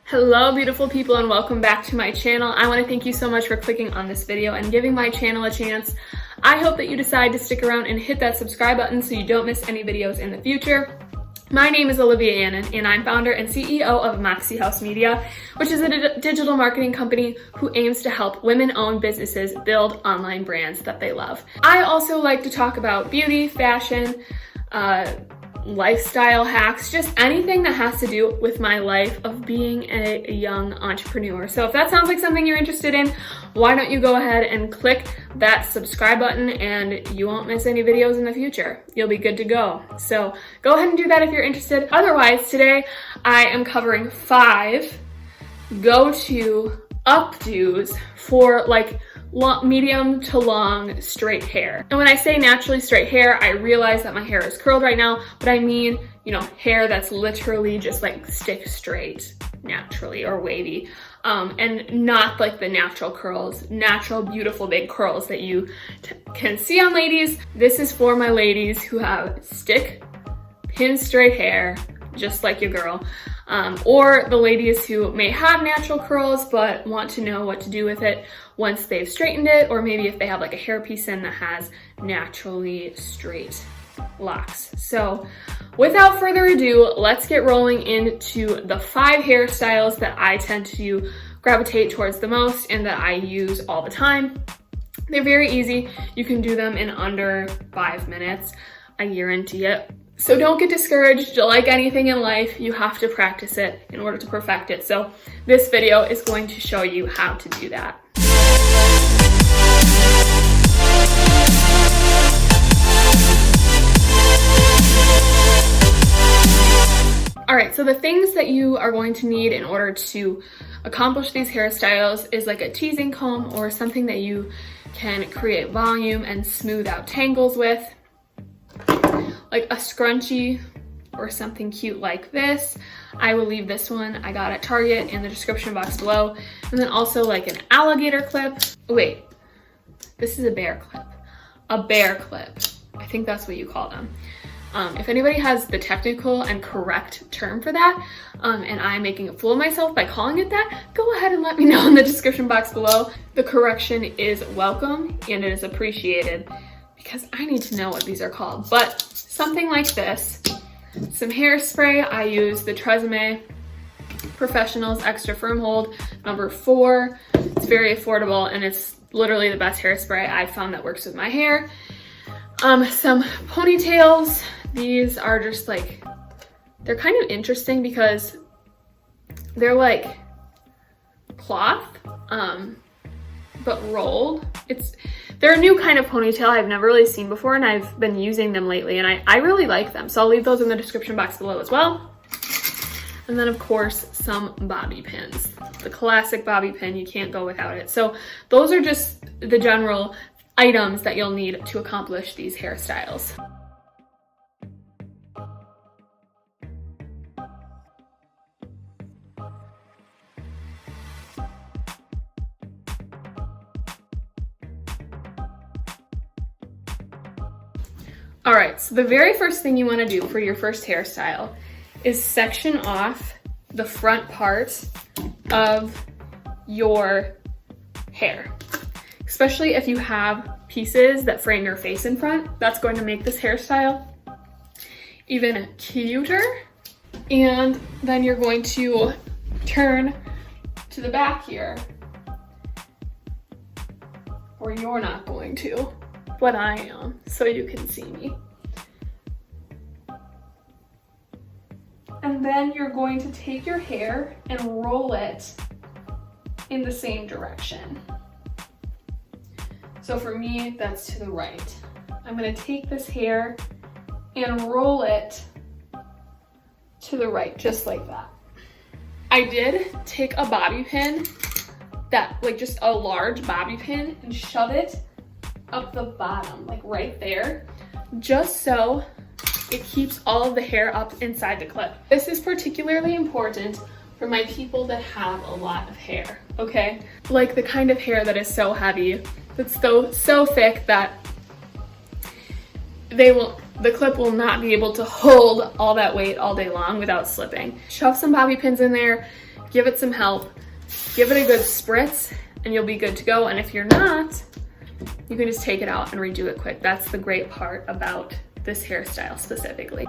Hello beautiful people and welcome back to my channel. I want to thank you so much for clicking on this video and giving my channel a chance. I hope that you decide to stick around and hit that subscribe button so you don't miss any videos in the future. My name is Olivia Annan and I'm founder and CEO of Moxie House Media, which is a digital marketing company who aims to help women-owned businesses build online brands that they love. I also like to talk about beauty, fashion, lifestyle hacks, just anything that has to do with my life of being a young entrepreneur. So if that sounds like something you're interested in, why don't you go ahead and click that subscribe button and you won't miss any videos in the future. You'll be good to go. So go ahead and do that if you're interested. Otherwise, today I am covering 5 go-to updos for medium to long straight hair. And when I say naturally straight hair, I realize that my hair is curled right now, but I mean, hair that's literally just like stick straight naturally or wavy. And not like the natural curls, natural, beautiful big curls that you can see on ladies. This is for my ladies who have stick, pin straight hair, just like your girl. Or the ladies who may have natural curls but want to know what to do with it once they've straightened it, or maybe if they have like a hairpiece in that has naturally straight locks. So without further ado, let's get rolling into the 5 hairstyles that I tend to gravitate towards the most and that I use all the time. They're very easy. You can do them in under 5 minutes. I guarantee it. So don't get discouraged. Like anything in life, you have to practice it in order to perfect it. So this video is going to show you how to do that. All right, so the things that you are going to need in order to accomplish these hairstyles is like a teasing comb or something that you can create volume and smooth out tangles with. Like a scrunchie or something cute like this. I will leave this one I got at Target in the description box below. And then also like an alligator clip. Wait, this is a bear clip. A bear clip. I think that's what you call them. If anybody has the technical and correct term for that, and I'm making a fool of myself by calling it that, go ahead and let me know in the description box below. The correction is welcome and it is appreciated because I need to know what these are called. But something like this, some hairspray. I use the Tresemme Professionals Extra Firm Hold number 4. It's very affordable and it's literally the best hairspray I've found that works with my hair. Some ponytails. These are just they're kind of interesting because they're like cloth, but rolled. They're a new kind of ponytail I've never really seen before, and I've been using them lately, and I really like them. So I'll leave those in the description box below as well. And then of course, some bobby pins. The classic bobby pin, you can't go without it. So those are just the general items that you'll need to accomplish these hairstyles. All right, so the very first thing you want to do for your first hairstyle is section off the front part of your hair. Especially if you have pieces that frame your face in front, that's going to make this hairstyle even cuter. And then you're going to turn to the back here, or you're not going to, but I am, so you can see me. And then you're going to take your hair and roll it in the same direction. So for me, that's to the right. I'm gonna take this hair and roll it to the right, just like that. I did take a bobby pin, just a large bobby pin, and shove it up the bottom, right there, just so it keeps all of the hair up inside the clip. This is particularly important for my people that have a lot of hair, okay? Like the kind of hair that is so heavy, that's so thick that the clip will not be able to hold all that weight all day long without slipping. Shove some bobby pins in there, give it some help, give it a good spritz, and you'll be good to go. And if you're not, you can just take it out and redo it quick. That's the great part about this hairstyle specifically.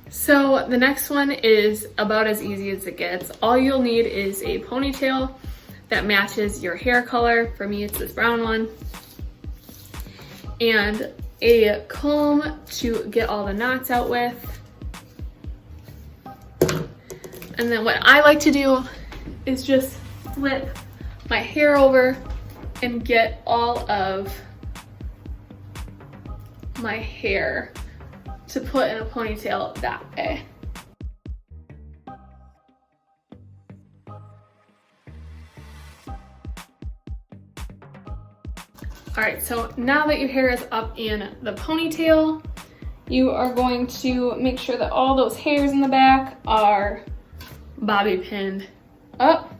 So the next one is about as easy as it gets. All you'll need is a ponytail that matches your hair color. For me, it's this brown one. And a comb to get all the knots out with. And then what I like to do is just flip my hair over and get all of my hair to put in a ponytail that way. All right, so now that your hair is up in the ponytail, you are going to make sure that all those hairs in the back are bobby pinned up.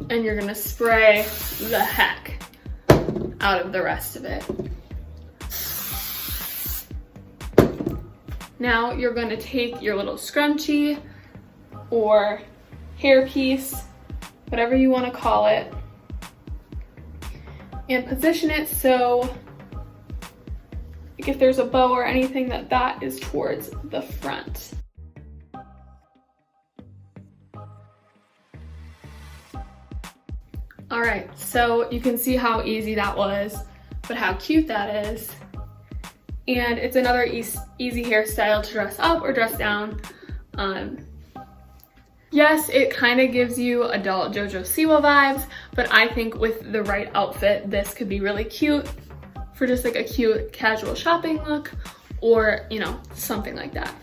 And you're gonna spray the heck out of the rest of it. Now you're going to take your little scrunchie or hairpiece, whatever you want to call it, and position it so like if there's a bow or anything that is towards the front. All right, so you can see how easy that was, but how cute that is. And it's another easy hairstyle to dress up or dress down. Yes, it kind of gives you adult JoJo Siwa vibes, but I think with the right outfit, this could be really cute for just like a cute casual shopping look or, you know, something like that.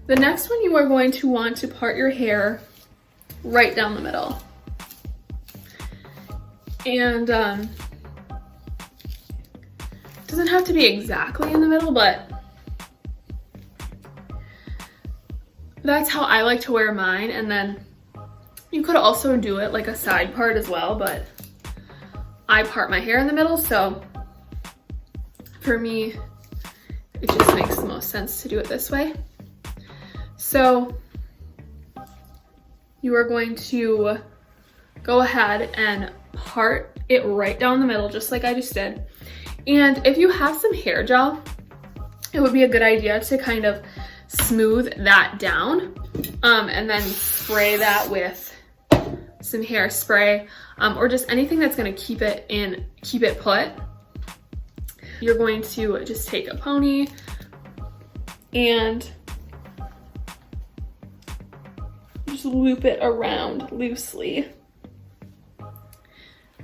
The next one, you are going to want to part your hair right down the middle. And it doesn't have to be exactly in the middle, but that's how I like to wear mine. And then you could also do it like a side part as well, but I part my hair in the middle, so for me, it just makes the most sense to do it this way. So you are going to go ahead and part it right down the middle, just like I just did. And if you have some hair gel, it would be a good idea to kind of smooth that down and then spray that with some hairspray or just anything that's going to keep it put. You're going to just take a pony and just loop it around loosely,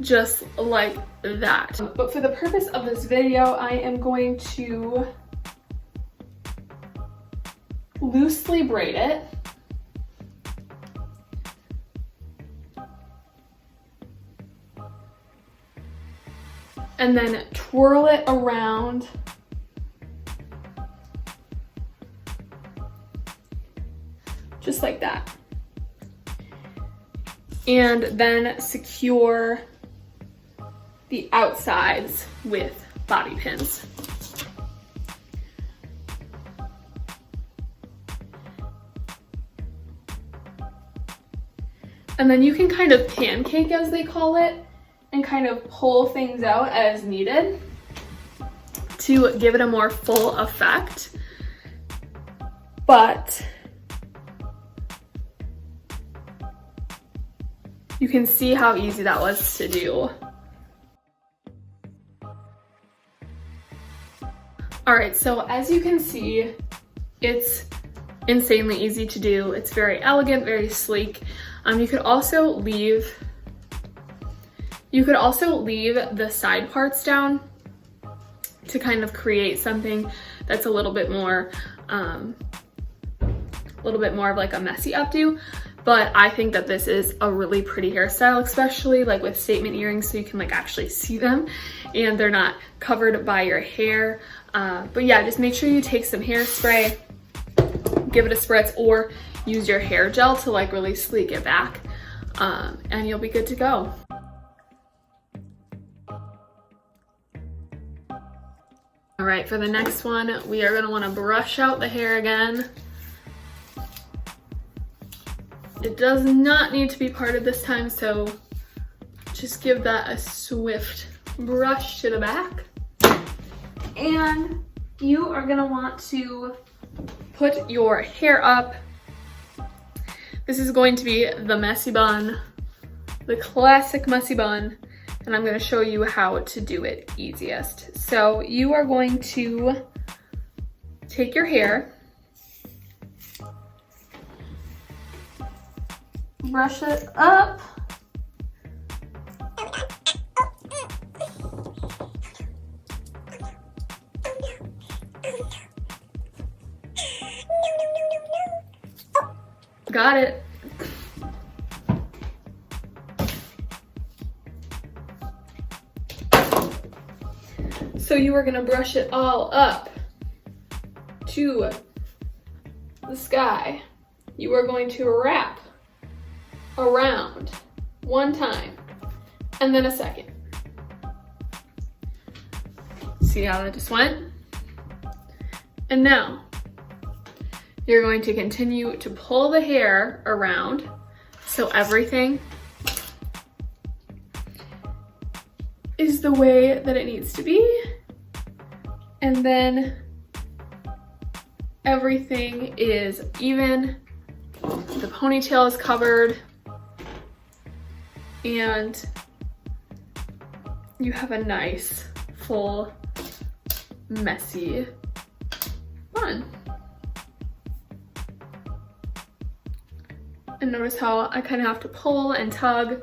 just like that. But for the purpose of this video, I am going to loosely braid it. And then twirl it around just like that. And then secure the outsides with bobby pins. And then you can kind of pancake, as they call it, and kind of pull things out as needed to give it a more full effect. But you can see how easy that was to do. All right, so as you can see, it's insanely easy to do. It's very elegant, very sleek. You could also leave the side parts down to kind of create something that's a little bit more of like a messy updo. but I think that this is a really pretty hairstyle, especially like with statement earrings, so you can like actually see them and they're not covered by your hair. But yeah, just make sure you take some hairspray, give it a spritz, or use your hair gel to like really sleek it back, and you'll be good to go. All right, for the next one, we are gonna wanna brush out the hair again. It does not need to be parted this time, so just give that a swift brush to the back. And you are gonna want to put your hair up. This is going to be the messy bun, the classic messy bun, and I'm gonna show you how to do it easiest. So you are going to take your hair, brush it up, got it. So you are gonna brush it all up to the sky. You are going to wrap around one time and then a second. See how that just went? And now you're going to continue to pull the hair around so everything is the way that it needs to be. And then everything is even, the ponytail is covered, and you have a nice, full, messy bun. And notice how I kind of have to pull and tug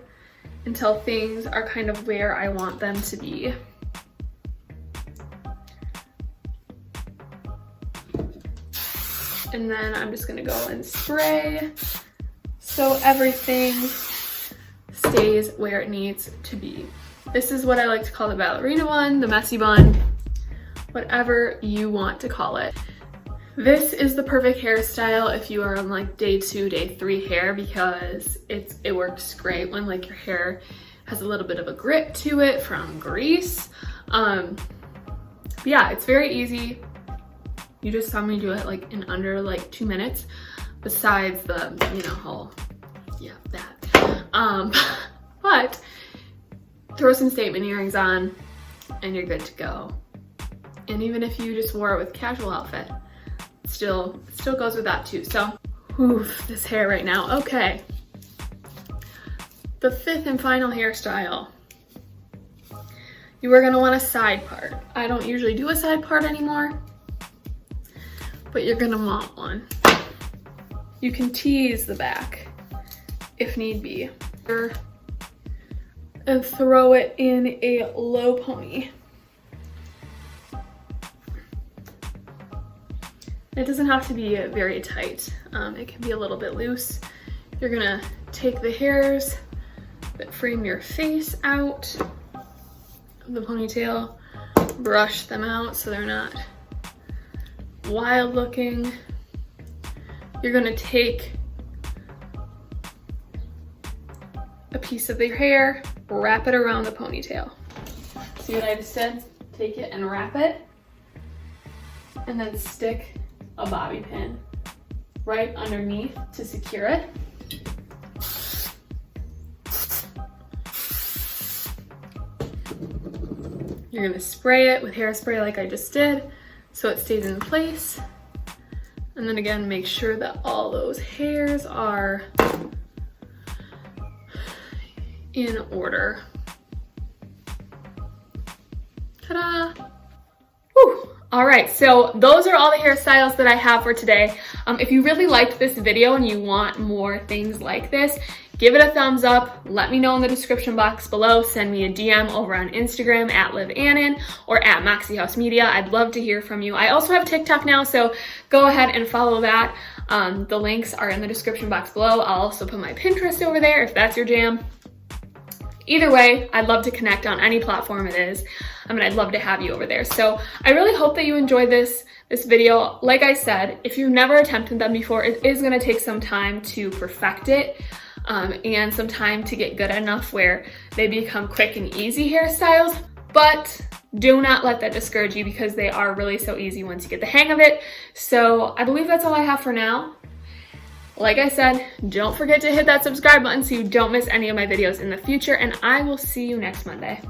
until things are kind of where I want them to be. And then I'm just gonna go and spray so everything stays where it needs to be. This is what I like to call the ballerina bun, the messy bun, whatever you want to call it. This is the perfect hairstyle if you are on like day 2, day 3 hair, because it works great when like your hair has a little bit of a grit to it from grease. But yeah, it's very easy. You just saw me do it like in under like 2 minutes, besides the, you know, whole, yeah, that. But throw some statement earrings on and you're good to go. And even if you just wore it with a casual outfit, it still goes with that too. So, oof, this hair right now. Okay. The 5th and final hairstyle. You are gonna want a side part. I don't usually do a side part anymore, but you're gonna want one. You can tease the back if need be, and throw it in a low pony. It doesn't have to be very tight. It can be a little bit loose. You're gonna take the hairs that frame your face out of the ponytail, brush them out so they're not wild looking. You're gonna take a piece of your hair, wrap it around the ponytail. See what I just did? Take it and wrap it, and then stick a bobby pin right underneath to secure it. You're gonna spray it with hairspray like I just did so it stays in place. And then again, make sure that all those hairs are in order. Ta-da! Whew. All right, so those are all the hairstyles that I have for today. If you really liked this video and you want more things like this, give it a thumbs up. Let me know in the description box below. Send me a DM over on Instagram at livannan or at Moxie Media. I'd love to hear from you. I also have TikTok now, so go ahead and follow that. The links are in the description box below. I'll also put my Pinterest over there if that's your jam. Either way, I'd love to connect on any platform it is. I'd love to have you over there. So I really hope that you enjoyed this video. Like I said, if you've never attempted them before, it is gonna take some time to perfect it and some time to get good enough where they become quick and easy hairstyles. But do not let that discourage you because they are really so easy once you get the hang of it. So I believe that's all I have for now. Like I said, don't forget to hit that subscribe button so you don't miss any of my videos in the future, and I will see you next Monday.